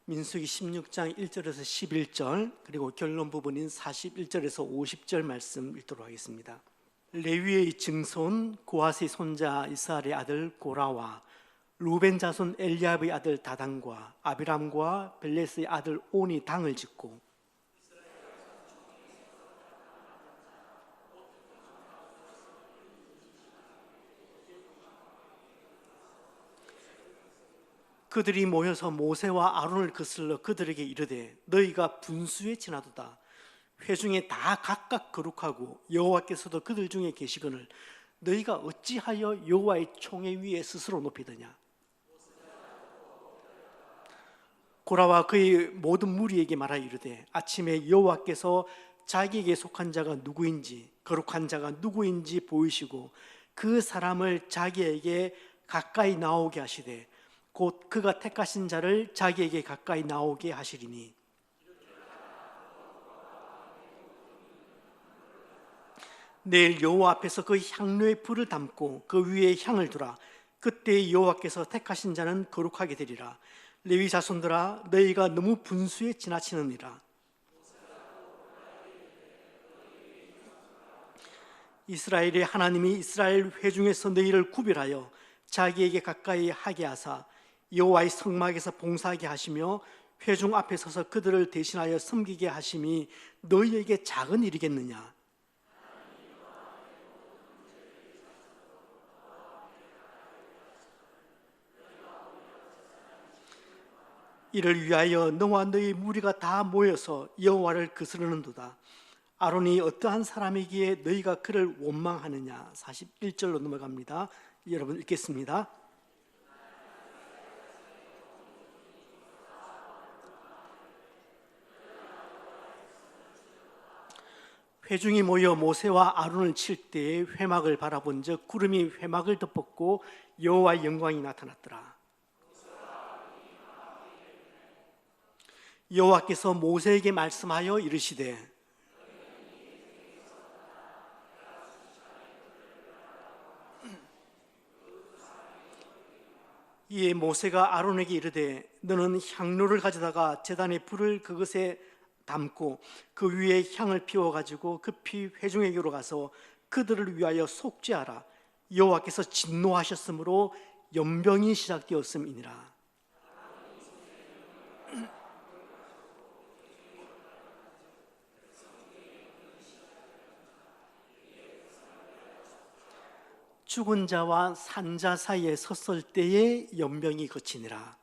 민수기 16장 1절에서 11절 그리고 결론 부분인 41절에서 50절 말씀 읽도록 하겠습니다. 레위의 증손 고핫의 손자 이스라엘의 아들 고라와 루벤 자손 엘리압의 아들 다단과 아비람과 벨레스의 아들 온이 당을 짓고 그들이 모여서 모세와 아론을 거슬러 그들에게 이르되 너희가 분수에 지나도다. 회중에 다 각각 거룩하고 여호와께서도 그들 중에 계시거늘 너희가 어찌하여 여호와의 총회 위에 스스로 높이더냐. 고라와 그의 모든 무리에게 말하여 이르되 아침에 여호와께서 자기에게 속한 자가 누구인지 거룩한 자가 누구인지 보이시고 그 사람을 자기에게 가까이 나오게 하시되 곧 그가 택하신 자를 자기에게 가까이 나오게 하시리니 내일 여호와 앞에서 그 향로의 불을 담고 그 위에 향을 두라. 그때 여호와께서 택하신 자는 거룩하게 되리라. 레위 자손들아 너희가 너무 분수에 지나치느니라. 이스라엘의 하나님이 이스라엘 회중에서 너희를 구별하여 자기에게 가까이 하게 하사 여호와의 성막에서 봉사하게 하시며 회중 앞에 서서 그들을 대신하여 섬기게 하심이 너희에게 작은 일이겠느냐. 이를 위하여 너와 너희 무리가 다 모여서 여호와를 거스르는도다. 아론이 어떠한 사람이기에 너희가 그를 원망하느냐. 41절로 넘어갑니다. 여러분 읽겠습니다. 회중이 모여 모세와 아론을 칠 때에 회막을 바라본즉 구름이 회막을 덮었고 여호와의 영광이 나타났더라. 여호와께서 모세에게 말씀하여 이르시되 이에 모세가 아론에게 이르되 너는 향로를 가져다가 제단의 불을 그것에 담고 그 위에 향을 피워가지고 급히 회중에게로 가서 그들을 위하여 속죄하라. 여호와께서 진노하셨으므로 연병이 시작되었음이니라. 죽은 자와 산 자 사이에 섰을 때에 연병이 그치니라.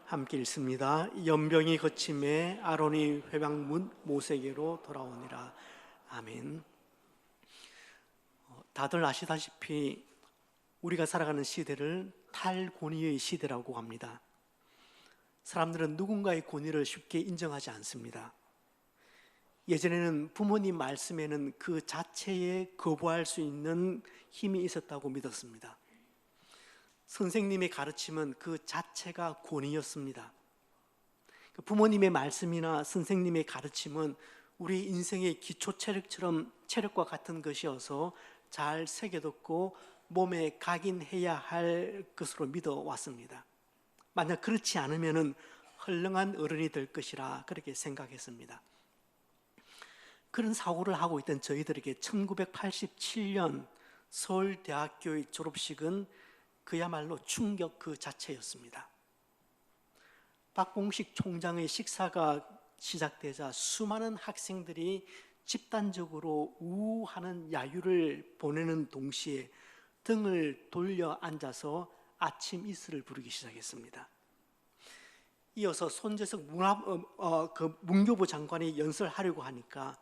함께 읽습니다. 연병이 거침에 아론이 회막문 모세에게로 돌아오니라. 아멘. 다들 아시다시피 우리가 살아가는 시대를 탈권위의 시대라고 합니다. 사람들은 누군가의 권위를 쉽게 인정하지 않습니다. 예전에는 부모님 말씀에는 그 자체에 거부할 수 있는 힘이 있었다고 믿었습니다. 선생님의 가르침은 그 자체가 권위였습니다. 부모님의 말씀이나 선생님의 가르침은 우리 인생의 기초 체력처럼 체력과 같은 것이어서 잘 새겨듣고 몸에 각인해야 할 것으로 믿어왔습니다. 만약 그렇지 않으면 헐렁한 어른이 될 것이라 그렇게 생각했습니다. 그런 사고를 하고 있던 저희들에게 1987년 서울대학교의 졸업식은 그야말로 충격 그 자체였습니다. 박봉식 총장의 식사가 시작되자 수많은 학생들이 집단적으로 우하는 야유를 보내는 동시에 등을 돌려 앉아서 아침 이슬을 부르기 시작했습니다. 이어서 손재석 문교부 장관이 연설하려고 하니까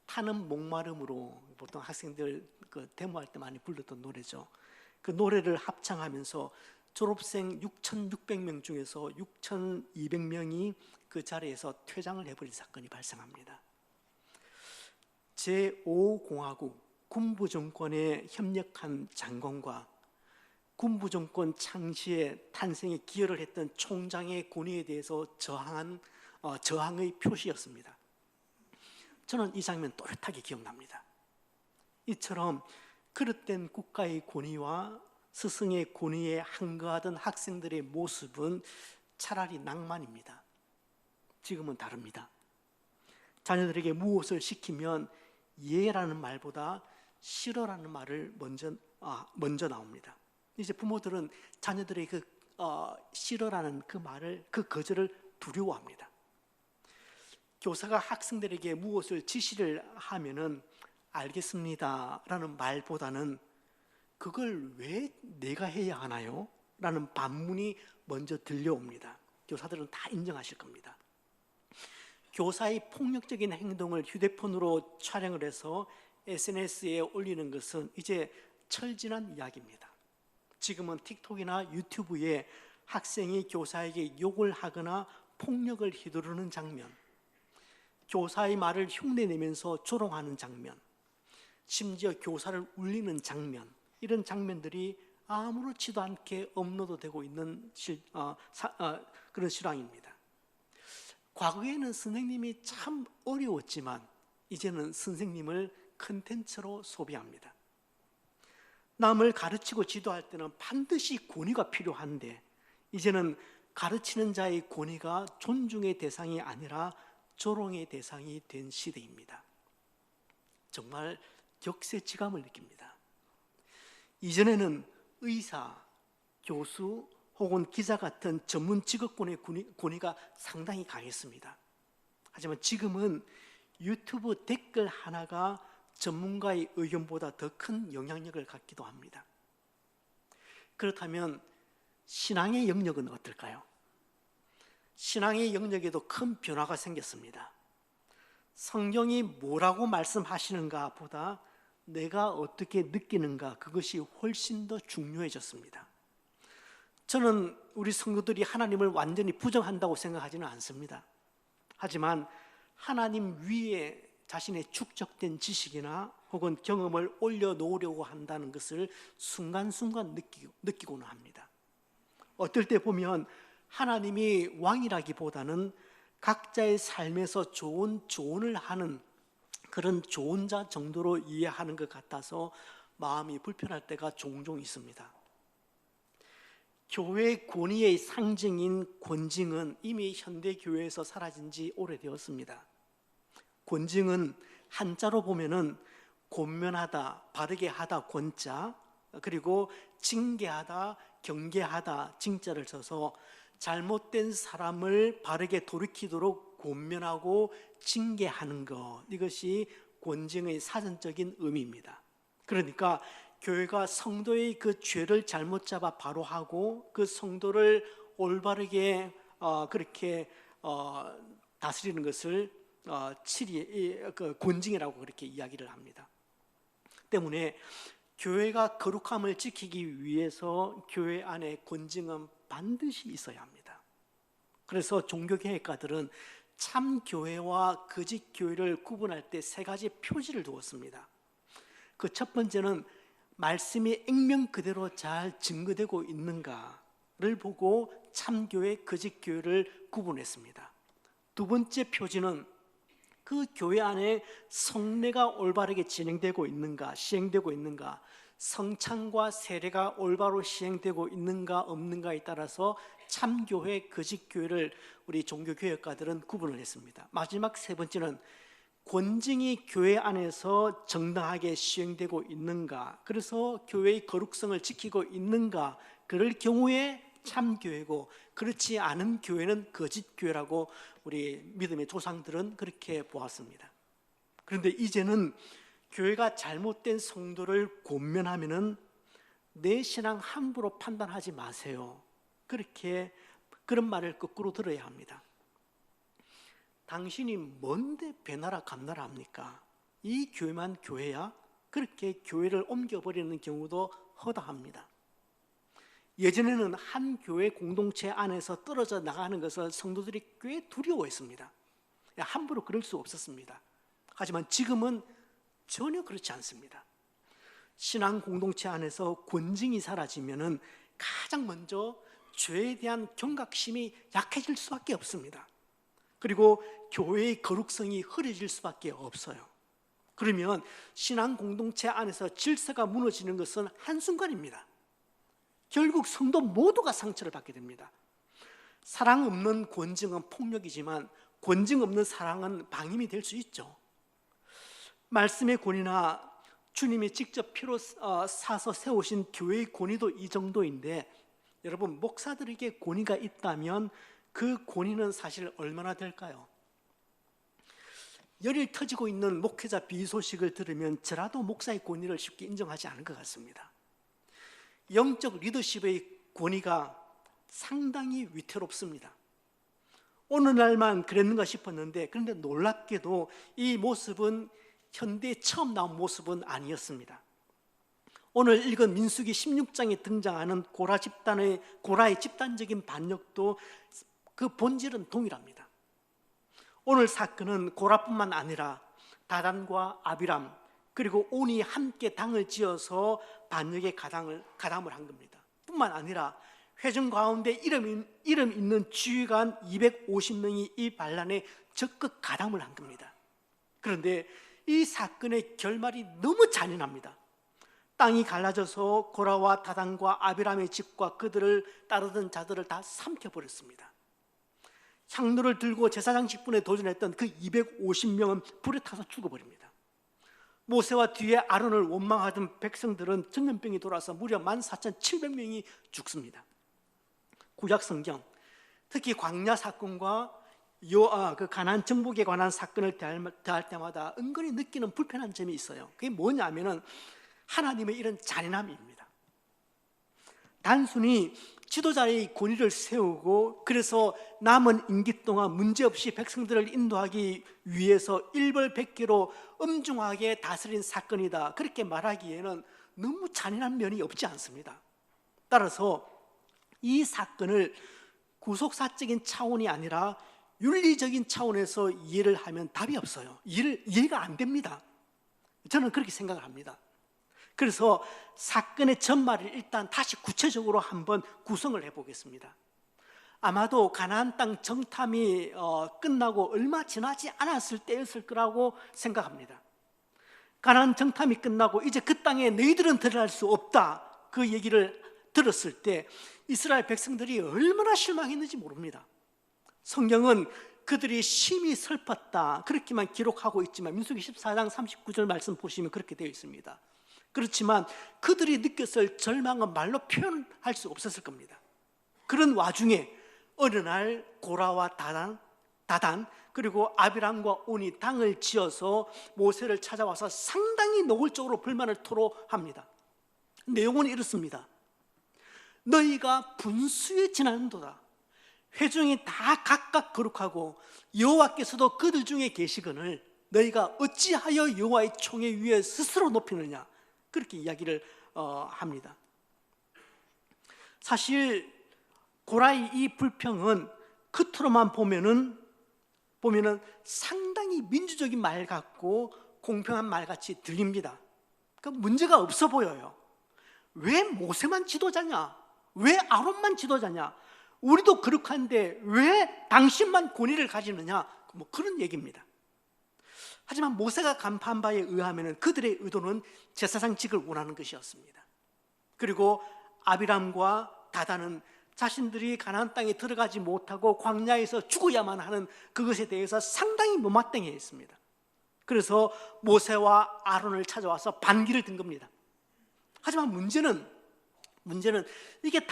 타는 목마름으로 보통 학생들 데모할 때 많이 불렀던 노래죠. 그 노래를 합창하면서 졸업생 6,600명 중에서 6,200명이 그 자리에서 퇴장을 해버린 사건이 발생합니다. 제5공화국 군부정권에 협력한 장관과 군부정권 창시에 탄생에 기여를 했던 총장의 권위에 대해서 저항의 표시였습니다. 저는 이 장면 또렷하게 기억납니다. 이처럼 그릇된 국가의 권위와 스승의 권위에 항거하던 학생들의 모습은 차라리 낭만입니다. 지금은 다릅니다. 자녀들에게 무엇을 시키면 예라는 말보다 싫어라는 말을 먼저 나옵니다. 이제 부모들은 자녀들의 싫어라는 그 말을, 그 거절을 두려워합니다. 교사가 학생들에게 무엇을 지시를 하면은 알겠습니다라는 말보다는 그걸 왜 내가 해야 하나요? 라는 반문이 먼저 들려옵니다. 교사들은 다 인정하실 겁니다. 교사의 폭력적인 행동을 휴대폰으로 촬영을 해서 SNS에 올리는 것은 이제 철지난 이야기입니다. 지금은 틱톡이나 유튜브에 학생이 교사에게 욕을 하거나 폭력을 휘두르는 장면, 교사의 말을 흉내내면서 조롱하는 장면, 심지어 교사를 울리는 장면, 이런 장면들이 아무렇지도 않게 업로드되고 있는 그런 실황입니다. 과거에는 선생님이 참 어려웠지만 이제는 선생님을 컨텐츠로 소비합니다. 남을 가르치고 지도할 때는 반드시 권위가 필요한데 이제는 가르치는 자의 권위가 존중의 대상이 아니라 조롱의 대상이 된 시대입니다. 정말 격세지감을 느낍니다. 이전에는 의사, 교수 혹은 기자 같은 전문 직업군의 권위가 상당히 강했습니다. 하지만 지금은 유튜브 댓글 하나가 전문가의 의견보다 더 큰 영향력을 갖기도 합니다. 그렇다면 신앙의 영역은 어떨까요? 신앙의 영역에도 큰 변화가 생겼습니다. 성경이 뭐라고 말씀하시는가 보다 내가 어떻게 느끼는가, 그것이 훨씬 더 중요해졌습니다. 저는 우리 성도들이 하나님을 완전히 부정한다고 생각하지는 않습니다. 하지만 하나님 위에 자신의 축적된 지식이나 혹은 경험을 올려놓으려고 한다는 것을 순간순간 느끼고는 합니다. 어떨 때 보면 하나님이 왕이라기보다는 각자의 삶에서 좋은 조언을 하는 그런 조언자 정도로 이해하는 것 같아서 마음이 불편할 때가 종종 있습니다. 교회 권위의 상징인 권징은 이미 현대 교회에서 사라진 지 오래되었습니다. 권징은 한자로 보면은 권면하다, 바르게 하다 권자, 그리고 징계하다, 경계하다 징자를 써서 잘못된 사람을 바르게 돌이키도록 권면하고 징계하는 것, 이것이 권징의 사전적인 의미입니다. 그러니까 교회가 성도의 그 죄를 잘못 잡아 바로하고 그 성도를 올바르게 그렇게 다스리는 것을 권징이라고 그렇게 이야기를 합니다. 때문에 교회가 거룩함을 지키기 위해서 교회 안에 권징은 반드시 있어야 합니다. 그래서 종교개혁가들은 참 교회와 거짓 교회를 구분할 때 세 가지 표지를 두었습니다. 그 첫 번째는 말씀이 액면 그대로 잘 증거되고 있는가를 보고 참교회, 거짓교회를 구분했습니다. 두 번째 표지는 그 교회 안에 성례가 올바르게 진행되고 있는가, 시행되고 있는가, 성찬과 세례가 올바로 시행되고 있는가 없는가에 따라서 참교회, 거짓교회를 우리 종교개혁가들은 구분을 했습니다. 마지막 세 번째는 권징이 교회 안에서 정당하게 시행되고 있는가, 그래서 교회의 거룩성을 지키고 있는가, 그럴 경우에 참교회고 그렇지 않은 교회는 거짓교회라고 우리 믿음의 조상들은 그렇게 보았습니다. 그런데 이제는 교회가 잘못된 성도를 권면하면은 내 신앙 함부로 판단하지 마세요, 그런 말을 거꾸로 들어야 합니다. 당신이 뭔데 배나라 감나라 합니까? 이 교회만 교회야? 그렇게 교회를 옮겨버리는 경우도 허다합니다. 예전에는 한 교회 공동체 안에서 떨어져 나가는 것을 성도들이 꽤 두려워했습니다. 함부로 그럴 수 없었습니다. 하지만 지금은 전혀 그렇지 않습니다. 신앙 공동체 안에서 권징이 사라지면은 가장 먼저 죄에 대한 경각심이 약해질 수밖에 없습니다. 그리고 교회의 거룩성이 흐려질 수밖에 없어요. 그러면 신앙 공동체 안에서 질서가 무너지는 것은 한순간입니다. 결국 성도 모두가 상처를 받게 됩니다. 사랑 없는 권징은 폭력이지만 권징 없는 사랑은 방임이 될 수 있죠. 말씀의 권위나 주님이 직접 피로 사서 세우신 교회의 권위도 이 정도인데, 여러분, 목사들에게 권위가 있다면 그 권위는 사실 얼마나 될까요? 열일 터지고 있는 목회자 비위 소식을 들으면 저라도 목사의 권위를 쉽게 인정하지 않을 것 같습니다. 영적 리더십의 권위가 상당히 위태롭습니다. 오늘날만 그랬는가 싶었는데, 그런데 놀랍게도 이 모습은 현대에 처음 나온 모습은 아니었습니다. 오늘 읽은 민수기 16장에 등장하는 고라의 집단적인 반역도 그 본질은 동일합니다. 오늘 사건은 고라뿐만 아니라 다단과 아비람 그리고 온이 함께 당을 지어서 반역의 가담을 한 겁니다. 뿐만 아니라 회중 가운데 이름 있는 주의관 250명이 이 반란에 적극 가담을 한 겁니다. 그런데 이 사건의 결말이 너무 잔인합니다. 땅이 갈라져서 고라와 다단과 아비람의 집과 그들을 따르던 자들을 다 삼켜버렸습니다. 향로를 들고 제사장 직분에 도전했던 그 250명은 불에 타서 죽어버립니다. 모세와 뒤에 아론을 원망하던 백성들은 전염병이 돌아서 무려 14,700명이 죽습니다. 구약 성경, 특히 광야 사건과 그 가나안 정복에 관한 사건을 대할 때마다 은근히 느끼는 불편한 점이 있어요. 그게 뭐냐면은 하나님의 이런 잔인함입니다. 단순히 지도자의 권위를 세우고 그래서 남은 임기 동안 문제없이 백성들을 인도하기 위해서 일벌백계로 엄중하게 다스린 사건이다, 그렇게 말하기에는 너무 잔인한 면이 없지 않습니다. 따라서 이 사건을 구속사적인 차원이 아니라 윤리적인 차원에서 이해를 하면 답이 없어요. 이해가 안 됩니다. 저는 그렇게 생각을 합니다. 그래서 사건의 전말을 일단 다시 구체적으로 한번 구성을 해보겠습니다. 아마도 가나안 땅 정탐이 끝나고 얼마 지나지 않았을 때였을 거라고 생각합니다. 가나안 정탐이 끝나고 이제 그 땅에 너희들은 들어갈 수 없다, 그 얘기를 들었을 때 이스라엘 백성들이 얼마나 실망했는지 모릅니다. 성경은 그들이 심히 슬펐다 그렇게만 기록하고 있지만 민수기 14장 39절 말씀 보시면 그렇게 되어 있습니다. 그렇지만 그들이 느꼈을 절망은 말로 표현할 수 없었을 겁니다. 그런 와중에 어느 날 고라와 다단 그리고 아비람과 온이 당을 지어서 모세를 찾아와서 상당히 노골적으로 불만을 토로합니다. 내용은 이렇습니다. 너희가 분수에 지나는도다. 회중이 다 각각 거룩하고 여호와께서도 그들 중에 계시거늘 너희가 어찌하여 여호와의 총회 위에 스스로 높이느냐, 그렇게 이야기를 합니다. 사실 고라의 이 불평은 겉으로만 보면은 상당히 민주적인 말 같고 공평한 말 같이 들립니다. 그러니까 문제가 없어 보여요. 왜 모세만 지도자냐? 왜 아론만 지도자냐? 우리도 거룩한데 왜 당신만 권위를 가지느냐? 뭐 그런 얘기입니다. 하지만 모세가 간파한 바에 의하면 그들의 의도는 제사장직을 원하는 것이었습니다. 그리고 아비람과 다단은 자신들이 가나안 땅에 들어가지 못하고 광야에서 죽어야만 하는 그것에 대해서 상당히 못마땅해했습니다. 그래서 모세와 아론을 찾아와서 반기를 든 겁니다. 하지만 문제는 이게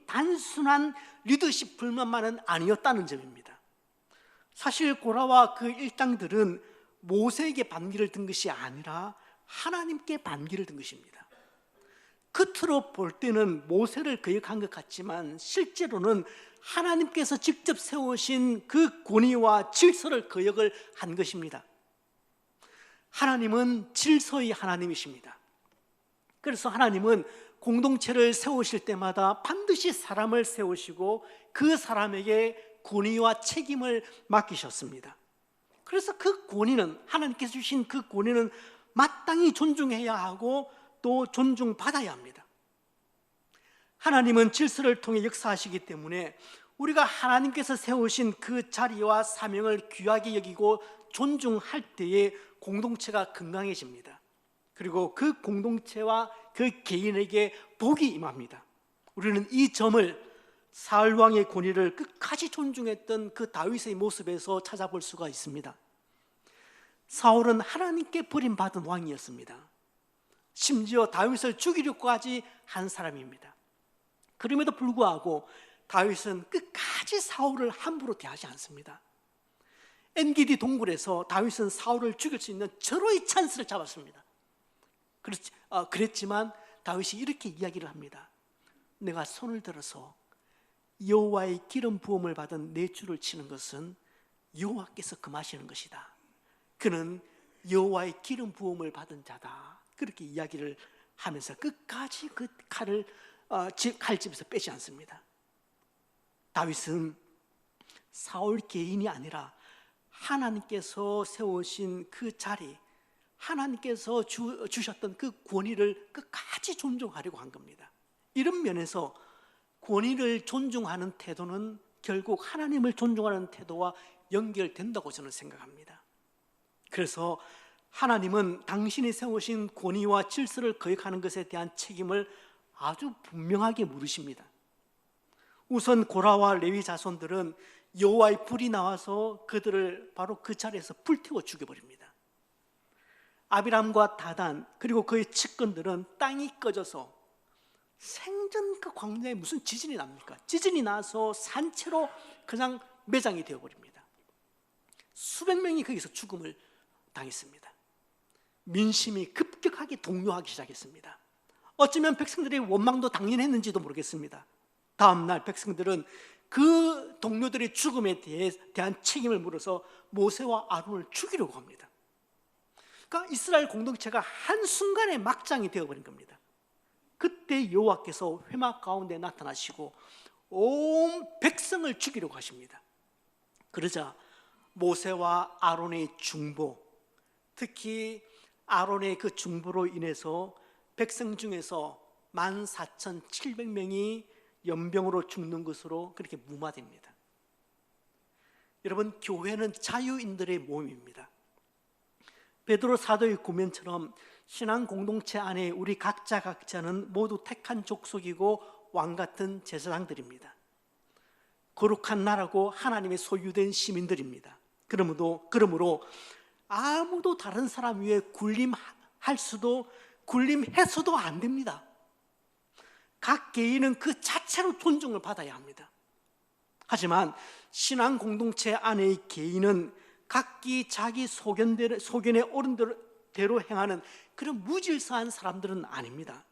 단순한 리더십 불만만은 아니었다는 점입니다. 사실 고라와 그 일당들은 모세에게 반기를 든 것이 아니라 하나님께 반기를 든 것입니다. 겉으로 볼 때는 모세를 거역한 것 같지만 실제로는 하나님께서 직접 세우신 그 권위와 질서를 거역을 한 것입니다. 하나님은 질서의 하나님이십니다. 그래서 하나님은 공동체를 세우실 때마다 반드시 사람을 세우시고 그 사람에게 권위와 책임을 맡기셨습니다. 그래서 그 권위는, 하나님께서 주신 그 권위는 마땅히 존중해야 하고 또 존중받아야 합니다. 하나님은 질서를 통해 역사하시기 때문에 우리가 하나님께서 세우신 그 자리와 사명을 귀하게 여기고 존중할 때에 공동체가 건강해집니다. 그리고 그 공동체와 그 개인에게 복이 임합니다. 우리는 이 점을 사울 왕의 권위를 끝까지 존중했던 그 다윗의 모습에서 찾아볼 수가 있습니다. 사울은 하나님께 버림받은 왕이었습니다. 심지어 다윗을 죽이려고까지 한 사람입니다. 그럼에도 불구하고 다윗은 끝까지 사울을 함부로 대하지 않습니다. 엔기디 동굴에서 다윗은 사울을 죽일 수 있는 절호의 찬스를 잡았습니다. 그랬지만 다윗이 이렇게 이야기를 합니다. 내가 손을 들어서 여호와의 기름 부음을 받은 내 주를 치는 것은 여호와께서 금하시는 것이다. 그는 여호와의 기름 부음을 받은 자다. 그렇게 이야기를 하면서 끝까지 그 칼을 칼집에서 빼지 않습니다. 다윗은 사울 개인이 아니라 하나님께서 세우신 그 자리, 하나님께서 주셨던 그 권위를 끝까지 존중하려고 한 겁니다. 이런 면에서 권위를 존중하는 태도는 결국 하나님을 존중하는 태도와 연결된다고 저는 생각합니다. 그래서 하나님은 당신이 세우신 권위와 질서를 거역하는 것에 대한 책임을 아주 분명하게 물으십니다. 우선 고라와 레위 자손들은 여호와의 불이 나와서 그들을 바로 그 자리에서 불태워 죽여버립니다. 아비람과 다단 그리고 그의 측근들은 땅이 꺼져서 생전 그 광야에 무슨 지진이 납니까? 지진이 나서 산채로 그냥 매장이 되어버립니다. 수백 명이 거기서 죽음을 당했습니다. 민심이 급격하게 동요하기 시작했습니다. 어쩌면 백성들의 원망도 당연했는지도 모르겠습니다. 다음 날 백성들은 그 동료들의 죽음에 대한 책임을 물어서 모세와 아론을 죽이려고 합니다. 그러니까 이스라엘 공동체가 한순간에 막장이 되어버린 겁니다. 그때 여호와께서 회막 가운데 나타나시고 온 백성을 죽이려고 하십니다. 그러자 모세와 아론의 중보, 특히 아론의 그 중보로 인해서 백성 중에서 14,700명이 연병으로 죽는 것으로 그렇게 무마됩니다. 여러분, 교회는 자유인들의 모임입니다. 베드로 사도의 고면처럼 신앙 공동체 안에 우리 각자는 모두 택한 족속이고 왕 같은 제사장들입니다. 거룩한 나라고 하나님의 소유된 시민들입니다. 그러므로 아무도 다른 사람 위에 군림해서도 안 됩니다. 각 개인은 그 자체로 존중을 받아야 합니다. 하지만 신앙 공동체 안의 개인은 각기 자기 소견에 옳은 대로 행하는 그런 무질서한 사람들은 아닙니다.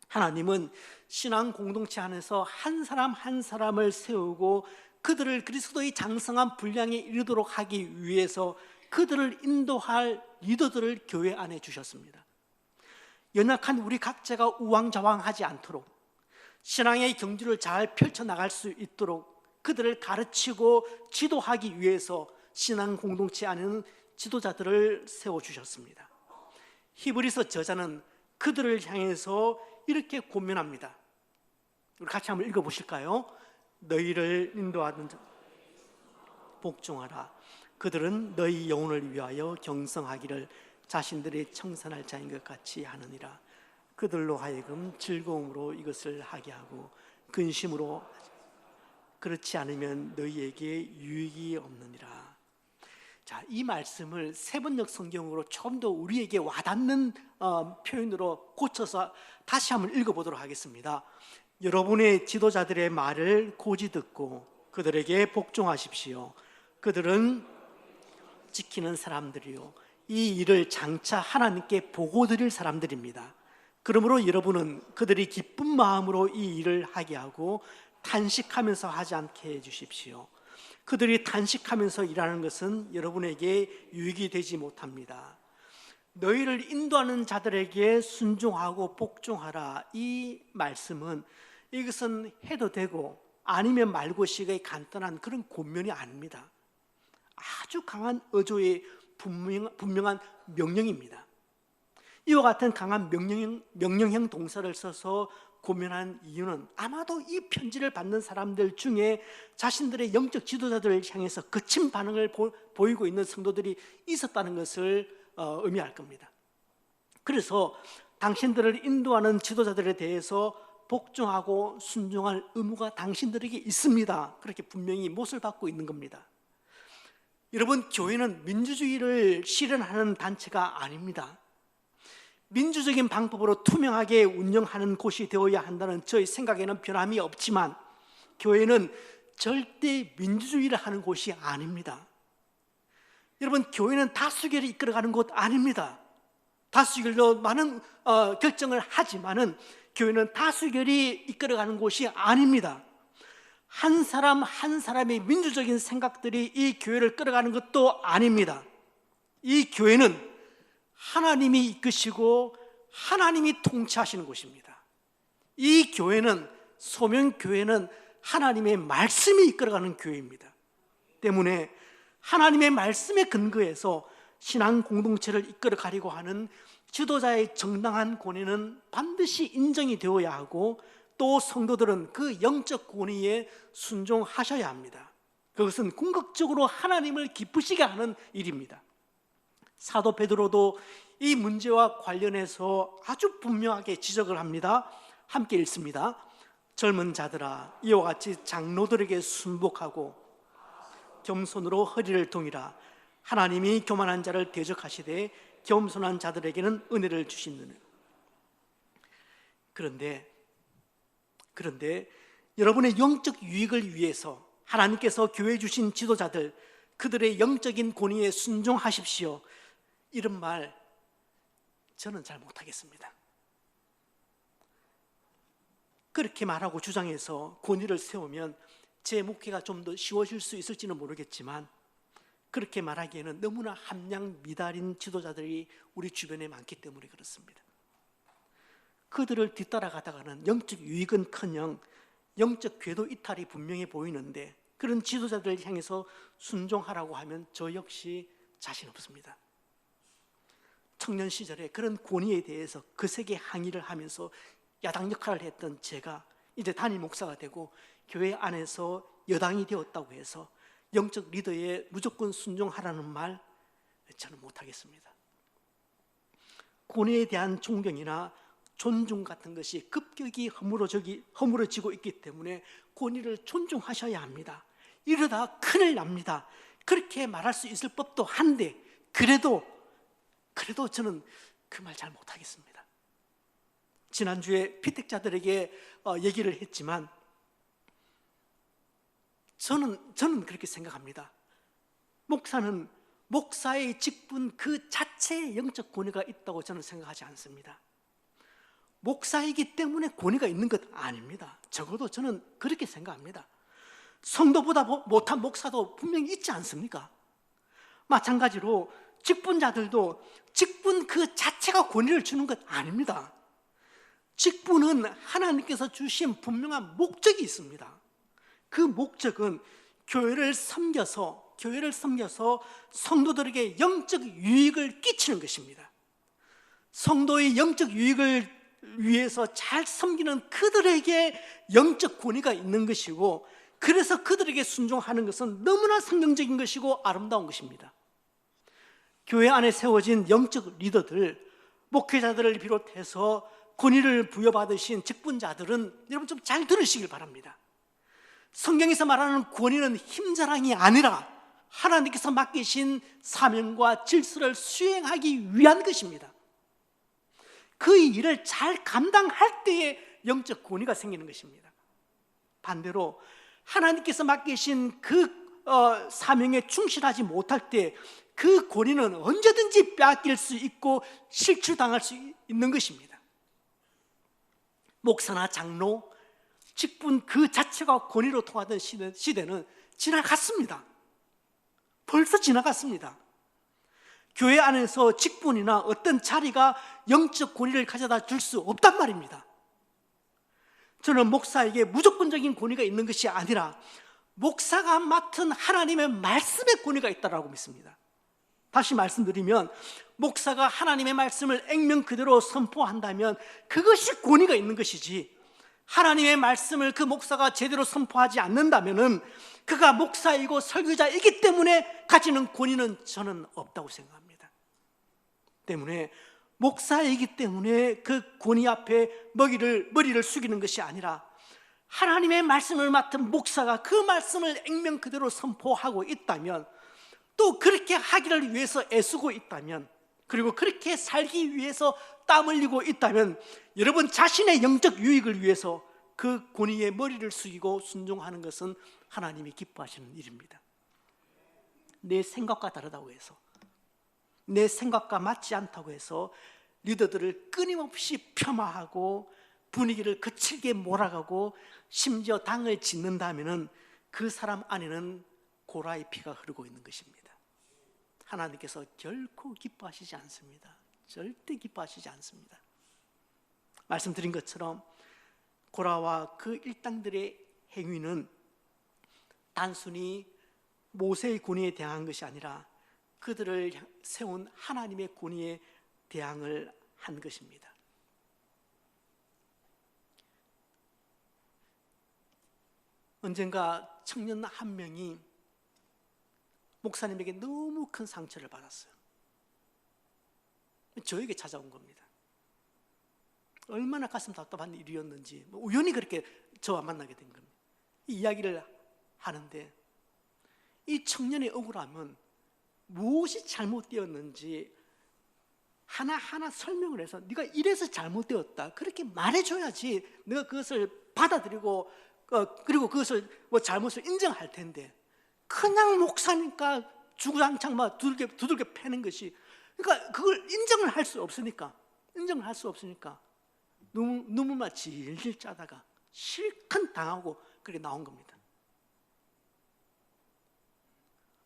하나님은 신앙 공동체 안에서 한 사람 한 사람을 세우고 그들을 그리스도의 장성한 분량에 이르도록 하기 위해서 그들을 인도할 리더들을 교회 안에 주셨습니다. 연약한 우리 각자가 우왕좌왕하지 않도록 신앙의 경주를 잘 펼쳐나갈 수 있도록 그들을 가르치고 지도하기 위해서 신앙 공동체 안에는 지도자들을 세워주셨습니다. 히브리서 저자는 그들을 향해서 이렇게 권면합니다. 우리 같이 한번 읽어보실까요? 너희를 인도하는 자 복종하라. 그들은 너희 영혼을 위하여 경성하기를 자신들이 청산할 자인 것 같이 하느니라. 그들로 하여금 즐거움으로 이것을 하게 하고 근심으로 그렇지 않으면 너희에게 유익이 없느니라. 자, 이 말씀을 세번역 성경으로 좀 더 우리에게 와닿는 표현으로 고쳐서 다시 한번 읽어보도록 하겠습니다. 여러분의 지도자들의 말을 고지 듣고 그들에게 복종하십시오. 그들은 지키는 사람들이요, 이 일을 장차 하나님께 보고 드릴 사람들입니다. 그러므로 여러분은 그들이 기쁜 마음으로 이 일을 하게 하고 탄식하면서 하지 않게 해주십시오. 그들이 탄식하면서 일하는 것은 여러분에게 유익이 되지 못합니다. 너희를 인도하는 자들에게 순종하고 복종하라. 이 말씀은 이것은 해도 되고 아니면 말고식의 간단한 그런 권면이 아닙니다. 아주 강한 어조의 분명한 명령입니다. 이와 같은 강한 명령형 동사를 써서 고면한 이유는 아마도 이 편지를 받는 사람들 중에 자신들의 영적 지도자들을 향해서 거친 반응을 보이고 있는 성도들이 있었다는 것을 의미할 겁니다. 그래서 당신들을 인도하는 지도자들에 대해서 복종하고 순종할 의무가 당신들에게 있습니다. 그렇게 분명히 못을 받고 있는 겁니다. 여러분, 교회는 민주주의를 실현하는 단체가 아닙니다. 민주적인 방법으로 투명하게 운영하는 곳이 되어야 한다는 저희 생각에는 변함이 없지만 교회는 절대 민주주의를 하는 곳이 아닙니다. 여러분, 교회는 다수결이 이끌어가는 곳 아닙니다. 다수결로 많은 결정을 하지만은 교회는 다수결이 이끌어가는 곳이 아닙니다. 한 사람 한 사람의 민주적인 생각들이 이 교회를 끌어가는 것도 아닙니다. 이 교회는 하나님이 이끄시고 하나님이 통치하시는 곳입니다. 이 교회는, 소명교회는 하나님의 말씀이 이끌어가는 교회입니다. 때문에 하나님의 말씀에 근거해서 신앙 공동체를 이끌어가려고 하는 지도자의 정당한 권위는 반드시 인정이 되어야 하고, 또 성도들은 그 영적 권위에 순종하셔야 합니다. 그것은 궁극적으로 하나님을 기쁘시게 하는 일입니다. 사도 베드로도 이 문제와 관련해서 아주 분명하게 지적을 합니다. 함께 읽습니다. 젊은 자들아, 이와 같이 장로들에게 순복하고 겸손으로 허리를 동이라. 하나님이 교만한 자를 대적하시되 겸손한 자들에게는 은혜를 주시느니라. 그런데 여러분의 영적 유익을 위해서 하나님께서 교회에 주신 지도자들, 그들의 영적인 권위에 순종하십시오, 이런 말 저는 잘 못하겠습니다. 그렇게 말하고 주장해서 권위를 세우면 제 목회가 좀 더 쉬워질 수 있을지는 모르겠지만, 그렇게 말하기에는 너무나 함량 미달인 지도자들이 우리 주변에 많기 때문에 그렇습니다. 그들을 뒤따라가다가는 영적 유익은커녕 영적 궤도 이탈이 분명해 보이는데, 그런 지도자들을 향해서 순종하라고 하면 저 역시 자신 없습니다. 청년 시절에 그런 권위에 대해서 거세게 항의를 하면서 야당 역할을 했던 제가 이제 담임 목사가 되고 교회 안에서 여당이 되었다고 해서 영적 리더에 무조건 순종하라는 말, 저는 못하겠습니다. 권위에 대한 존경이나 존중 같은 것이 급격히 허물어지고 있기 때문에 권위를 존중하셔야 합니다. 이러다 큰일 납니다. 그렇게 말할 수 있을 법도 한데, 그래도 저는 그 말 잘 못하겠습니다. 지난주에 피택자들에게 얘기를 했지만 저는 그렇게 생각합니다. 목사는 목사의 직분 그 자체에 영적 권위가 있다고 저는 생각하지 않습니다. 목사이기 때문에 권위가 있는 것 아닙니다. 적어도 저는 그렇게 생각합니다. 성도보다 못한 목사도 분명히 있지 않습니까? 마찬가지로 직분자들도 직분 그 자체가 권위를 주는 것 아닙니다. 직분은 하나님께서 주신 분명한 목적이 있습니다. 그 목적은 교회를 섬겨서 성도들에게 영적 유익을 끼치는 것입니다. 성도의 영적 유익을 위해서 잘 섬기는 그들에게 영적 권위가 있는 것이고, 그래서 그들에게 순종하는 것은 너무나 성경적인 것이고 아름다운 것입니다. 교회 안에 세워진 영적 리더들, 목회자들을 비롯해서 권위를 부여받으신 직분자들은 여러분 좀 잘 들으시길 바랍니다. 성경에서 말하는 권위는 힘자랑이 아니라 하나님께서 맡기신 사명과 질서를 수행하기 위한 것입니다. 그 일을 잘 감당할 때에 영적 권위가 생기는 것입니다. 반대로 하나님께서 맡기신 그 사명에 충실하지 못할 때 그 권위는 언제든지 빼앗길 수 있고 실추당할 수 있는 것입니다. 목사나 장로, 직분 그 자체가 권위로 통하던 시대는 지나갔습니다. 벌써 지나갔습니다. 교회 안에서 직분이나 어떤 자리가 영적 권위를 가져다 줄 수 없단 말입니다. 저는 목사에게 무조건적인 권위가 있는 것이 아니라 목사가 맡은 하나님의 말씀의 권위가 있다고 믿습니다. 다시 말씀드리면, 목사가 하나님의 말씀을 액면 그대로 선포한다면 그것이 권위가 있는 것이지, 하나님의 말씀을 그 목사가 제대로 선포하지 않는다면 그가 목사이고 설교자이기 때문에 가지는 권위는 저는 없다고 생각합니다. 때문에 목사이기 때문에 그 권위 앞에 머리를 숙이는 것이 아니라 하나님의 말씀을 맡은 목사가 그 말씀을 액면 그대로 선포하고 있다면, 또 그렇게 하기를 위해서 애쓰고 있다면, 그리고 그렇게 살기 위해서 땀 흘리고 있다면, 여러분 자신의 영적 유익을 위해서 그 권위에 머리를 숙이고 순종하는 것은 하나님이 기뻐하시는 일입니다. 내 생각과 다르다고 해서, 내 생각과 맞지 않다고 해서 리더들을 끊임없이 폄하하고 분위기를 거칠게 몰아가고 심지어 당을 짓는다면 그 사람 안에는 고라의 피가 흐르고 있는 것입니다. 하나님께서 결코 기뻐하시지 않습니다. 절대 기뻐하시지 않습니다. 말씀드린 것처럼 고라와 그 일당들의 행위는 단순히 모세의 권위에 대항한 것이 아니라 그들을 세운 하나님의 권위에 대항을 한 것입니다. 언젠가 청년 한 명이 목사님에게 너무 큰 상처를 받았어요. 저에게 찾아온 겁니다. 얼마나 가슴 답답한 일이었는지 우연히 그렇게 저와 만나게 된 겁니다. 이 이야기를 하는데 이 청년의 억울함은 무엇이 잘못되었는지 하나하나 설명을 해서, 네가 이래서 잘못되었다 그렇게 말해줘야지 내가 그것을 받아들이고 그리고 그것을 잘못을 인정할 텐데, 그냥 목사니까 주구장창 막 두들겨 패는 것이, 그러니까 그걸 인정을 할 수 없으니까 눈물만 질질 짜다가 실컷 당하고 그렇게 나온 겁니다.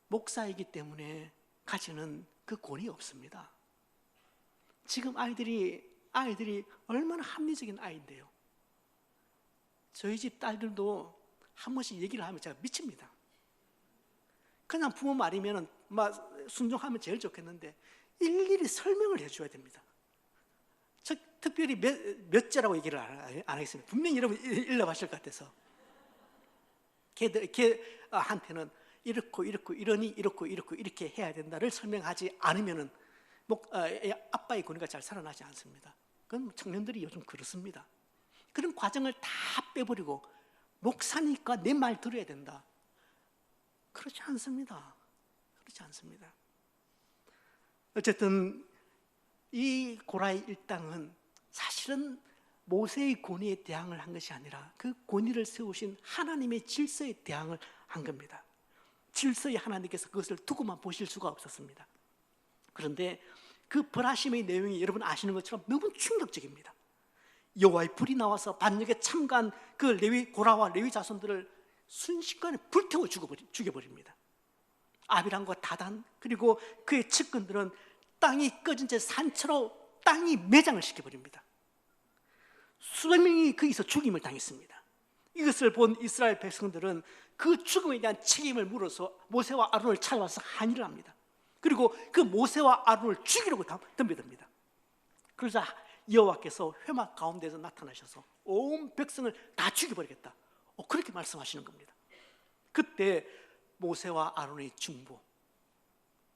목사이기 때문에 가지는 그 권위 없습니다. 지금 아이들이 얼마나 합리적인 아이인데요. 저희 집 딸들도 한 번씩 얘기를 하면 제가 미칩니다. 그냥 부모 말이면 막 순종하면 제일 좋겠는데 일일이 설명을 해줘야 됩니다. 특별히 몇째라고 얘기를 안 하겠습니다. 분명히 여러분 일러봤을 것 같아서. 걔한테는 이렇고 이러니 이렇고 이렇게 해야 된다를 설명하지 않으면은 아빠의 권위가 잘 살아나지 않습니다. 그건 청년들이 요즘 그렇습니다. 그런 과정을 다 빼버리고 목사니까 내 말 들어야 된다. 그렇지 않습니다. 어쨌든 이 고라의 일당은 사실은 모세의 권위에 대항을 한 것이 아니라 그 권위를 세우신 하나님의 질서에 대항을 한 겁니다. 질서의 하나님께서 그것을 두고만 보실 수가 없었습니다. 그런데 그 벌하심의 내용이 여러분 아시는 것처럼 너무 충격적입니다. 여호와의 불이 나와서 반역에 참가한 그 고라와 레위 자손들을 순식간에 불태워 죽여버립니다. 아비람과 다단 그리고 그의 측근들은 땅이 꺼진 채 산처럼 땅이 매장을 시켜버립니다. 수백 명이 거기서 죽임을 당했습니다. 이것을 본 이스라엘 백성들은 그 죽음에 대한 책임을 물어서 모세와 아론을 찾아와서 항의를 합니다. 그리고 그 모세와 아론을 죽이려고 덤벼듭니다. 그러자 여호와께서 회막 가운데서 나타나셔서 온 백성을 다 죽여버리겠다, 그렇게 말씀하시는 겁니다. 그때 모세와 아론의 중보,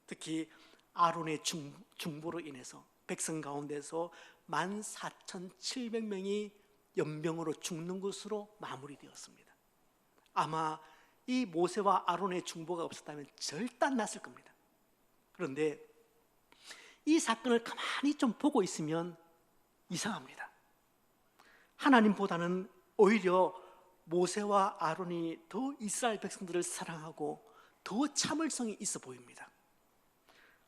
특히 아론의 중보로 인해서 백성 가운데서 14,700명이 연병으로 죽는 것으로 마무리되었습니다. 아마 이 모세와 아론의 중보가 없었다면 절단 났을 겁니다. 그런데 이 사건을 가만히 좀 보고 있으면 이상합니다. 하나님보다는 오히려 모세와 아론이 더 이스라엘 백성들을 사랑하고 더 참을성이 있어 보입니다.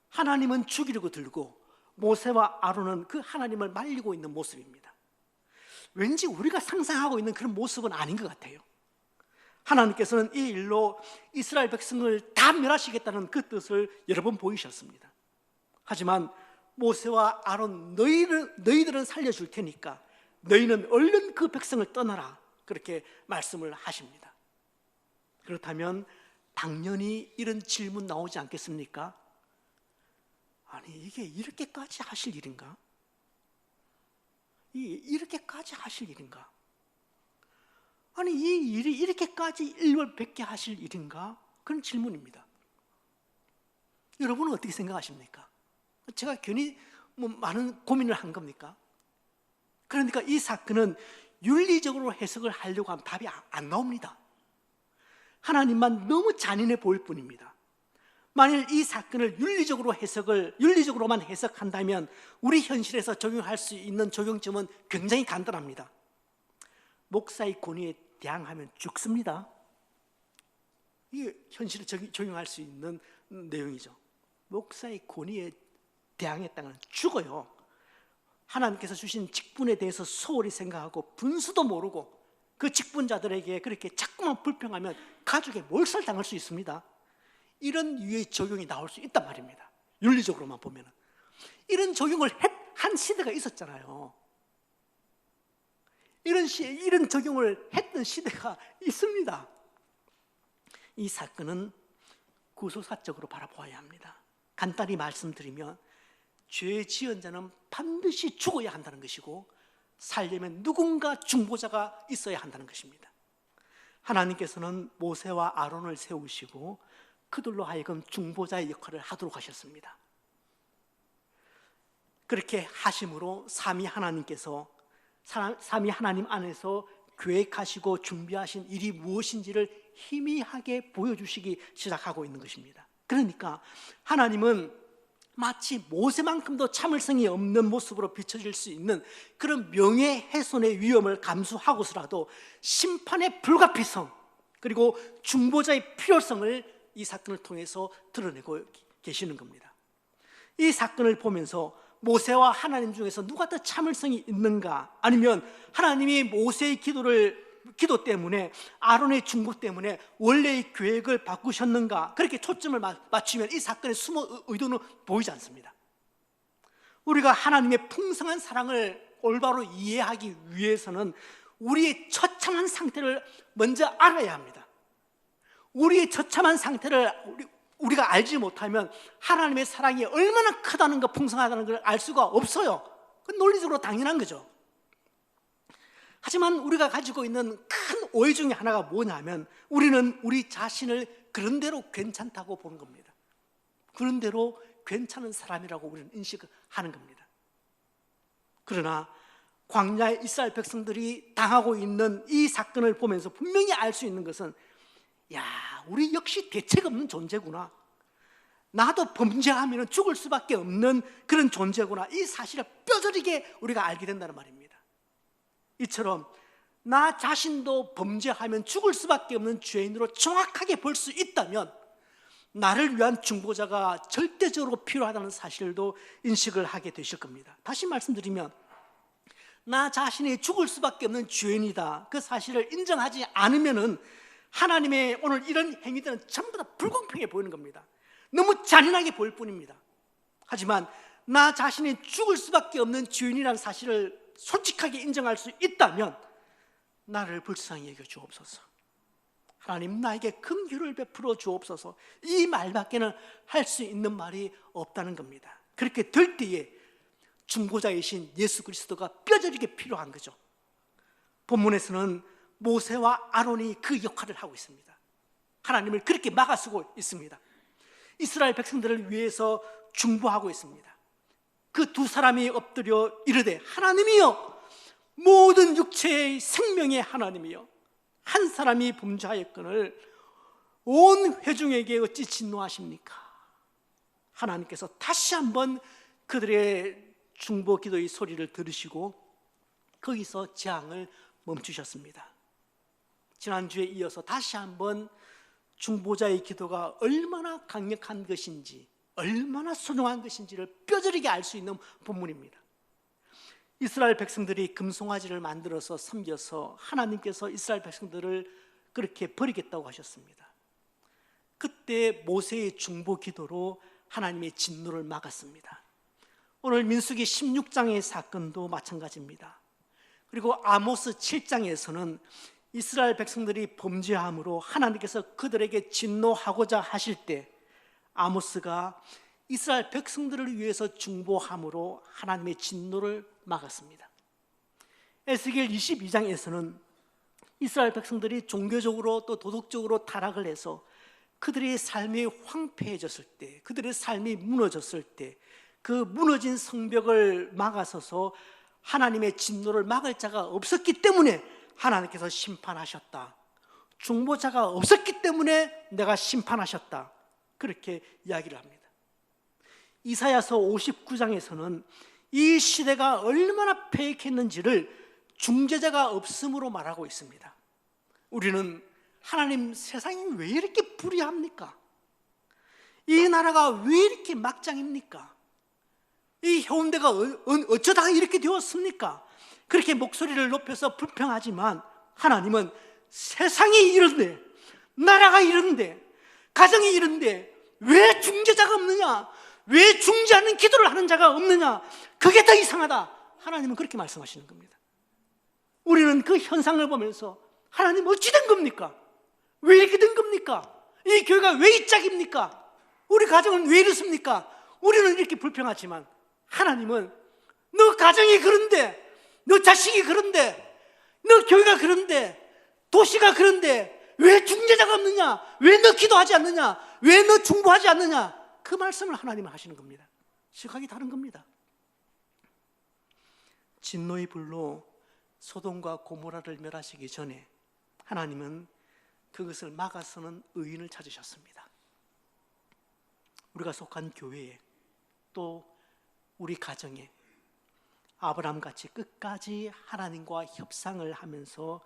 하나님은 죽이려고 들고 모세와 아론은 그 하나님을 말리고 있는 모습입니다. 왠지 우리가 상상하고 있는 그런 모습은 아닌 것 같아요. 하나님께서는 이 일로 이스라엘 백성을 다 멸하시겠다는 그 뜻을 여러 번 보이셨습니다. 하지만 모세와 아론, 너희들은 살려줄 테니까 너희는 얼른 그 백성을 떠나라, 그렇게 말씀을 하십니다. 그렇다면 당연히 이런 질문 나오지 않겠습니까? 아니, 이게 이렇게까지 하실 일인가? 이렇게까지 하실 일인가? 아니, 이 일이 이렇게까지 일벌백계 하실 일인가? 그런 질문입니다. 여러분은 어떻게 생각하십니까? 제가 괜히 많은 고민을 한 겁니까? 그러니까 이 사건은 윤리적으로 해석을 하려고 하면 답이 안 나옵니다. 하나님만 너무 잔인해 보일 뿐입니다. 만일 이 사건을 윤리적으로만 해석한다면 우리 현실에서 적용할 수 있는 적용점은 굉장히 간단합니다. 목사의 권위에 대항하면 죽습니다. 이게 현실에 적용할 수 있는 내용이죠. 목사의 권위에 대항했다면 죽어요. 하나님께서 주신 직분에 대해서 소홀히 생각하고 분수도 모르고 그 직분자들에게 그렇게 자꾸만 불평하면 가족에 몰살당할 수 있습니다. 이런 유의 적용이 나올 수 있단 말입니다. 윤리적으로만 보면 이런 적용을 한 시대가 있었잖아요. 이런 적용을 했던 시대가 있습니다. 이 사건은 구조사적으로 바라보아야 합니다. 간단히 말씀드리면 죄 지은 자는 반드시 죽어야 한다는 것이고 살려면 누군가 중보자가 있어야 한다는 것입니다. 하나님께서는 모세와 아론을 세우시고 그들로 하여금 중보자의 역할을 하도록 하셨습니다. 그렇게 하심으로 삼위 하나님 안에서 계획하시고 준비하신 일이 무엇인지를 희미하게 보여주시기 시작하고 있는 것입니다. 그러니까 하나님은 마치 모세만큼도 참을성이 없는 모습으로 비춰질 수 있는 그런 명예훼손의 위험을 감수하고서라도 심판의 불가피성 그리고 중보자의 필요성을 이 사건을 통해서 드러내고 계시는 겁니다. 이 사건을 보면서 모세와 하나님 중에서 누가 더 참을성이 있는가, 아니면 하나님이 모세의 기도 때문에, 아론의 중보 때문에 원래의 계획을 바꾸셨는가, 그렇게 초점을 맞추면 이 사건의 숨은 의도는 보이지 않습니다. 우리가 하나님의 풍성한 사랑을 올바로 이해하기 위해서는 우리의 처참한 상태를 먼저 알아야 합니다. 우리의 처참한 상태를 우리가 알지 못하면 하나님의 사랑이 얼마나 크다는 것, 풍성하다는 걸 알 수가 없어요. 그건 논리적으로 당연한 거죠. 하지만 우리가 가지고 있는 큰 오해 중에 하나가 뭐냐면 우리는 우리 자신을 그런대로 괜찮다고 보는 겁니다. 그런대로 괜찮은 사람이라고 우리는 인식하는 겁니다. 그러나 광야의 이스라엘 백성들이 당하고 있는 이 사건을 보면서 분명히 알 수 있는 것은, 야, 우리 역시 대책 없는 존재구나, 나도 범죄하면 죽을 수밖에 없는 그런 존재구나, 이 사실을 뼈저리게 우리가 알게 된다는 말입니다. 이처럼 나 자신도 범죄하면 죽을 수밖에 없는 죄인으로 정확하게 볼 수 있다면 나를 위한 중보자가 절대적으로 필요하다는 사실도 인식을 하게 되실 겁니다. 다시 말씀드리면 나 자신이 죽을 수밖에 없는 죄인이다, 그 사실을 인정하지 않으면은 하나님의 오늘 이런 행위들은 전부 다 불공평해 보이는 겁니다. 너무 잔인하게 보일 뿐입니다. 하지만 나 자신이 죽을 수밖에 없는 죄인이라는 사실을 솔직하게 인정할 수 있다면 나를 불쌍히 여겨 주옵소서, 하나님 나에게 긍휼을 베풀어 주옵소서, 이 말밖에는 할 수 있는 말이 없다는 겁니다. 그렇게 될 때에 중보자이신 예수 그리스도가 뼈저리게 필요한 거죠. 본문에서는 모세와 아론이 그 역할을 하고 있습니다. 하나님을 그렇게 막아서고 있습니다. 이스라엘 백성들을 위해서 중보하고 있습니다. 그 두 사람이 엎드려 이르되, 하나님이여, 모든 육체의 생명의 하나님이여, 한 사람이 범죄하였거늘 온 회중에게 어찌 진노하십니까? 하나님께서 다시 한번 그들의 중보 기도의 소리를 들으시고 거기서 재앙을 멈추셨습니다. 지난주에 이어서 다시 한번 중보자의 기도가 얼마나 강력한 것인지, 얼마나 소중한 것인지를 뼈저리게 알 수 있는 본문입니다. 이스라엘 백성들이 금송아지를 만들어서 섬겨서 하나님께서 이스라엘 백성들을 그렇게 버리겠다고 하셨습니다. 그때 모세의 중보 기도로 하나님의 진노를 막았습니다. 오늘 민수기 16장의 사건도 마찬가지입니다. 그리고 아모스 7장에서는 이스라엘 백성들이 범죄함으로 하나님께서 그들에게 진노하고자 하실 때 아모스가 이스라엘 백성들을 위해서 중보함으로 하나님의 진노를 막았습니다. 에스겔 22장에서는 이스라엘 백성들이 종교적으로 또 도덕적으로 타락을 해서 그들의 삶이 황폐해졌을 때, 그들의 삶이 무너졌을 때 그 무너진 성벽을 막아서서 하나님의 진노를 막을 자가 없었기 때문에 하나님께서 심판하셨다. 중보자가 없었기 때문에 내가 심판하셨다. 그렇게 이야기를 합니다. 이사야서 59장에서는 이 시대가 얼마나 패역했는지를 중재자가 없음으로 말하고 있습니다. 우리는 하나님, 세상이 왜 이렇게 불의합니까? 이 나라가 왜 이렇게 막장입니까? 이 해운대가 어쩌다가 이렇게 되었습니까? 그렇게 목소리를 높여서 불평하지만 하나님은 세상이 이런데, 나라가 이런데, 가정이 이런데 왜 중재자가 없느냐? 왜 중재하는 기도를 하는 자가 없느냐? 그게 더 이상하다. 하나님은 그렇게 말씀하시는 겁니다. 우리는 그 현상을 보면서 하나님 어찌 된 겁니까? 왜 이렇게 된 겁니까? 이 교회가 왜 이 짝입니까? 우리 가정은 왜 이렇습니까? 우리는 이렇게 불평하지만 하나님은 너 가정이 그런데, 너 자식이 그런데, 너 교회가 그런데, 도시가 그런데 왜 중재자가 없느냐? 왜 너 기도하지 않느냐? 왜 너 중보하지 않느냐? 그 말씀을 하나님은 하시는 겁니다. 시각이 다른 겁니다. 진노의 불로 소돔과 고모라를 멸하시기 전에 하나님은 그것을 막아서는 의인을 찾으셨습니다. 우리가 속한 교회에, 또 우리 가정에 아브라함같이 끝까지 하나님과 협상을 하면서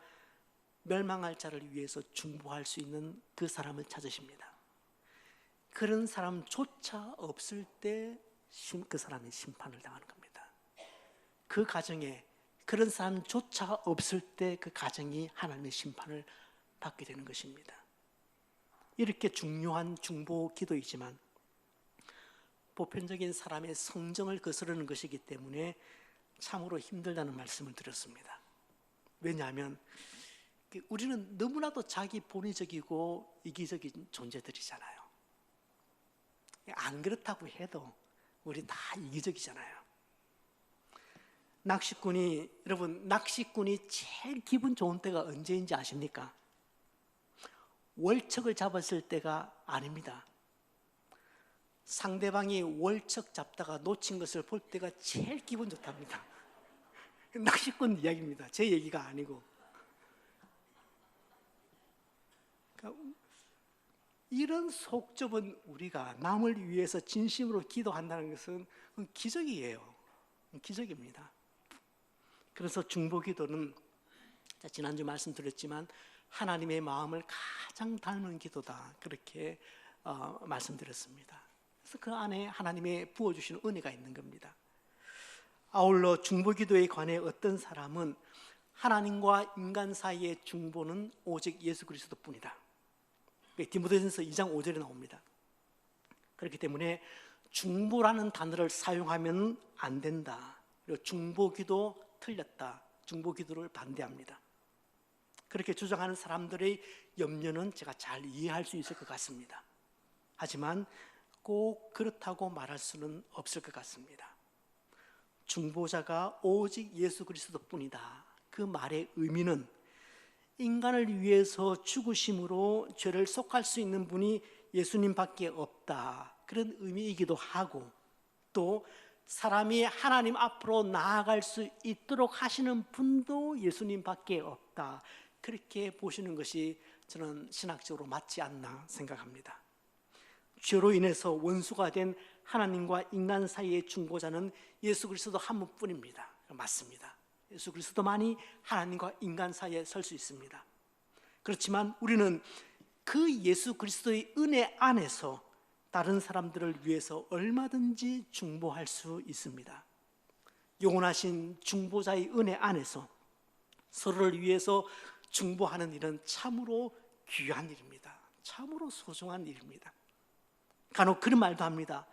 멸망할 자를 위해서 중보할 수 있는 그 사람을 찾으십니다. 그런 사람조차 없을 때 그 사람이 심판을 당하는 겁니다. 그 가정에 그런 사람조차 없을 때 그 가정이 하나님의 심판을 받게 되는 것입니다. 이렇게 중요한 중보 기도이지만 보편적인 사람의 성정을 거스르는 것이기 때문에 참으로 힘들다는 말씀을 드렸습니다. 왜냐하면 우리는 너무나도 자기 본위적이고 이기적인 존재들이잖아요. 안 그렇다고 해도 우리 다 이기적이잖아요. 여러분 낚시꾼이 제일 기분 좋은 때가 언제인지 아십니까? 월척을 잡았을 때가 아닙니다. 상대방이 월척 잡다가 놓친 것을 볼 때가 제일 기분 좋답니다. 낚시꾼 이야기입니다. 제 얘기가 아니고. 그러니까 이런 속 좁은 우리가 남을 위해서 진심으로 기도한다는 것은 기적이에요. 기적입니다. 그래서 중보기도는 지난주 말씀드렸지만 하나님의 마음을 가장 닮은 기도다, 그렇게 말씀드렸습니다. 그래서 그 안에 하나님의 부어주시는 은혜가 있는 겁니다. 아울러 중보기도에 관해 어떤 사람은 하나님과 인간 사이의 중보는 오직 예수 그리스도뿐이다, 디모데전서 2장 5절에 나옵니다. 그렇기 때문에 중보라는 단어를 사용하면 안 된다. 그리고 중보기도 틀렸다, 중보기도를 반대합니다. 그렇게 주장하는 사람들의 염려는 제가 잘 이해할 수 있을 것 같습니다. 하지만 꼭 그렇다고 말할 수는 없을 것 같습니다. 중보자가 오직 예수 그리스도뿐이다, 그 말의 의미는 인간을 위해서 죽으심으로 죄를 속할 수 있는 분이 예수님밖에 없다, 그런 의미이기도 하고, 또 사람이 하나님 앞으로 나아갈 수 있도록 하시는 분도 예수님밖에 없다, 그렇게 보시는 것이 저는 신학적으로 맞지 않나 생각합니다. 죄로 인해서 원수가 된 하나님과 인간 사이의 중보자는 예수 그리스도 한 분뿐입니다. 맞습니다. 예수 그리스도만이 하나님과 인간 사이에 설 수 있습니다. 그렇지만 우리는 그 예수 그리스도의 은혜 안에서 다른 사람들을 위해서 얼마든지 중보할 수 있습니다. 영원하신 중보자의 은혜 안에서 서로를 위해서 중보하는 일은 참으로 귀한 일입니다. 참으로 소중한 일입니다. 간혹 그런 말도 합니다.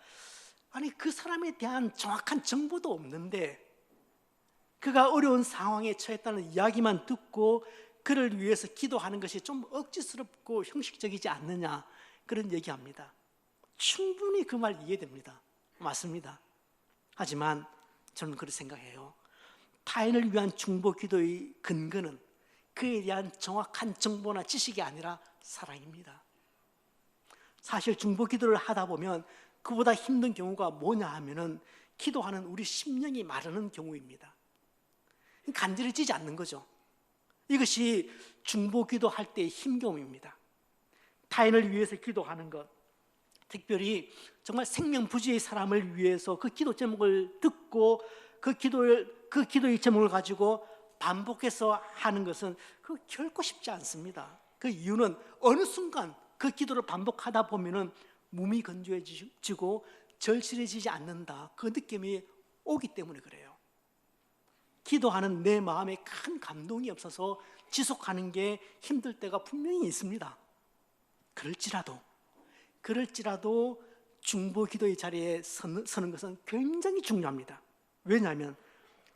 아니, 그 사람에 대한 정확한 정보도 없는데 그가 어려운 상황에 처했다는 이야기만 듣고 그를 위해서 기도하는 것이 좀 억지스럽고 형식적이지 않느냐, 그런 얘기합니다. 충분히 그 말 이해됩니다. 맞습니다. 하지만 저는 그렇게 생각해요. 타인을 위한 중보 기도의 근거는 그에 대한 정확한 정보나 지식이 아니라 사랑입니다. 사실 중보 기도를 하다 보면 그보다 힘든 경우가 뭐냐 하면은 기도하는 우리 심령이 마르는 경우입니다. 간절해지지 않는 거죠. 이것이 중보 기도할 때의 힘겨움입니다. 타인을 위해서 기도하는 것, 특별히 정말 생명부지의 사람을 위해서 그 기도 제목을 듣고 그 기도의 제목을 가지고 반복해서 하는 것은 그 결코 쉽지 않습니다. 그 이유는 어느 순간 그 기도를 반복하다 보면은 몸이 건조해지고 절실해지지 않는다, 그 느낌이 오기 때문에 그래요. 기도하는 내 마음에 큰 감동이 없어서 지속하는 게 힘들 때가 분명히 있습니다. 그럴지라도 중보 기도의 자리에 서는 것은 굉장히 중요합니다. 왜냐하면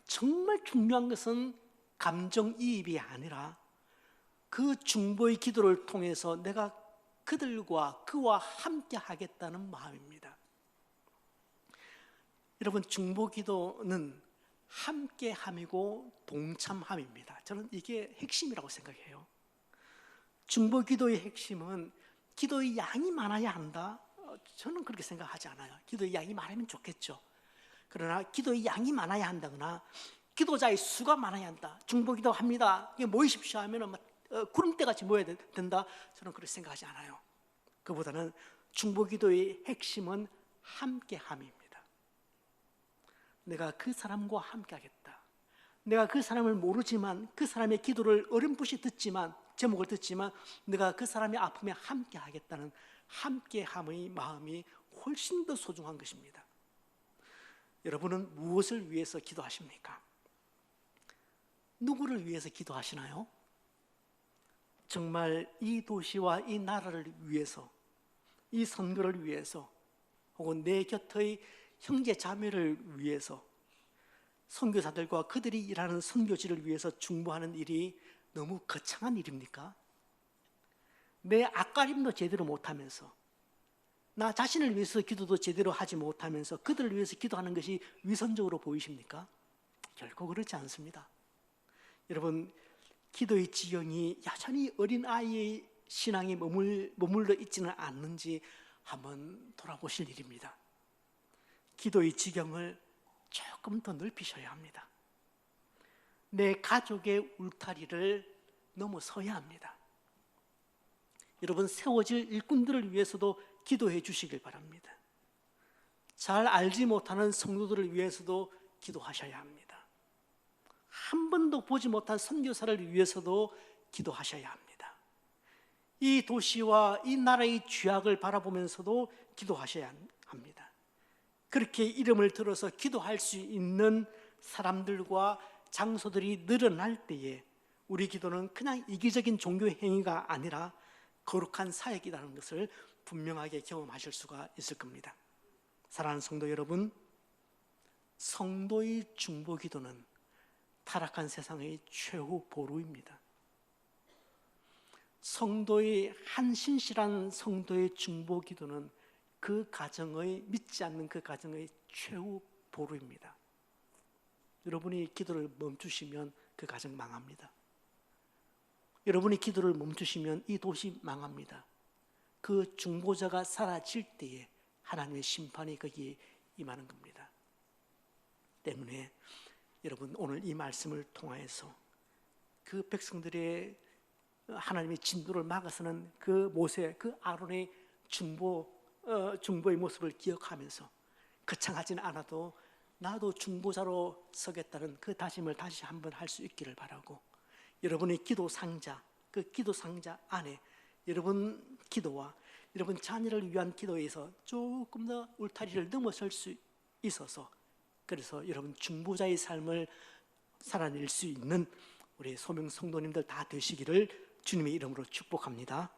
정말 중요한 것은 감정이입이 아니라 그 중보의 기도를 통해서 내가 그와 함께 하겠다는 마음입니다. 여러분, 중보 기도는 함께함이고 동참함입니다. 저는 이게 핵심이라고 생각해요. 중보 기도의 핵심은 기도의 양이 많아야 한다? 저는 그렇게 생각하지 않아요. 기도의 양이 많으면 좋겠죠. 그러나 기도의 양이 많아야 한다거나 기도자의 수가 많아야 한다, 중보 기도합니다, 모이십시오 하면 구름대같이 모여야 된다, 저는 그렇게 생각하지 않아요. 그보다는 중보 기도의 핵심은 함께함입니다. 내가 그 사람과 함께 하겠다. 내가 그 사람을 모르지만 그 사람의 기도를 어렴풋이 듣지만, 제목을 듣지만 내가 그 사람의 아픔에 함께 하겠다는 함께함의 마음이 훨씬 더 소중한 것입니다. 여러분은 무엇을 위해서 기도하십니까? 누구를 위해서 기도하시나요? 정말 이 도시와 이 나라를 위해서, 이 선거를 위해서, 혹은 내 곁의 형제 자매를 위해서, 선교사들과 그들이 일하는 선교지를 위해서 중보하는 일이 너무 거창한 일입니까? 내 앞가림도 제대로 못하면서, 나 자신을 위해서 기도도 제대로 하지 못하면서 그들을 위해서 기도하는 것이 위선적으로 보이십니까? 결코 그렇지 않습니다. 여러분, 기도의 지경이 여전히 어린아이의 신앙이 머물러 있지는 않는지 한번 돌아보실 일입니다. 기도의 지경을 조금 더 넓히셔야 합니다. 내 가족의 울타리를 넘어서야 합니다. 여러분, 세워질 일꾼들을 위해서도 기도해 주시길 바랍니다. 잘 알지 못하는 성도들을 위해서도 기도하셔야 합니다. 한 번도 보지 못한 선교사를 위해서도 기도하셔야 합니다. 이 도시와 이 나라의 죄악을 바라보면서도 기도하셔야 합니다. 그렇게 이름을 들어서 기도할 수 있는 사람들과 장소들이 늘어날 때에 우리 기도는 그냥 이기적인 종교 행위가 아니라 거룩한 사역이라는 것을 분명하게 경험하실 수가 있을 겁니다. 사랑하는 성도 여러분, 성도의 중보 기도는 타락한 세상의 최후 보루입니다. 한 신실한 성도의 중보 기도는 그 가정의, 믿지 않는 그 가정의 최후 보루입니다. 여러분이 기도를 멈추시면 그 가정 망합니다. 여러분이 기도를 멈추시면 이 도시 망합니다. 그 중보자가 사라질 때에 하나님의 심판이 거기에 임하는 겁니다. 때문에 여러분, 오늘 이 말씀을 통하여서 그 백성들의 하나님의 진도를 막아서는 그 모세, 그 아론의 중보의 모습을 기억하면서 거창하진 않아도 나도 중보자로 서겠다는 그 다짐을 다시 한번 할 수 있기를 바라고, 여러분의 기도 상자, 그 기도 상자 안에 여러분 기도와 여러분 자녀를 위한 기도에서 조금 더 울타리를 넘어설 수 있어서, 그래서 여러분 중보자의 삶을 살아낼 수 있는 우리 소명 성도님들 다 되시기를 주님의 이름으로 축복합니다.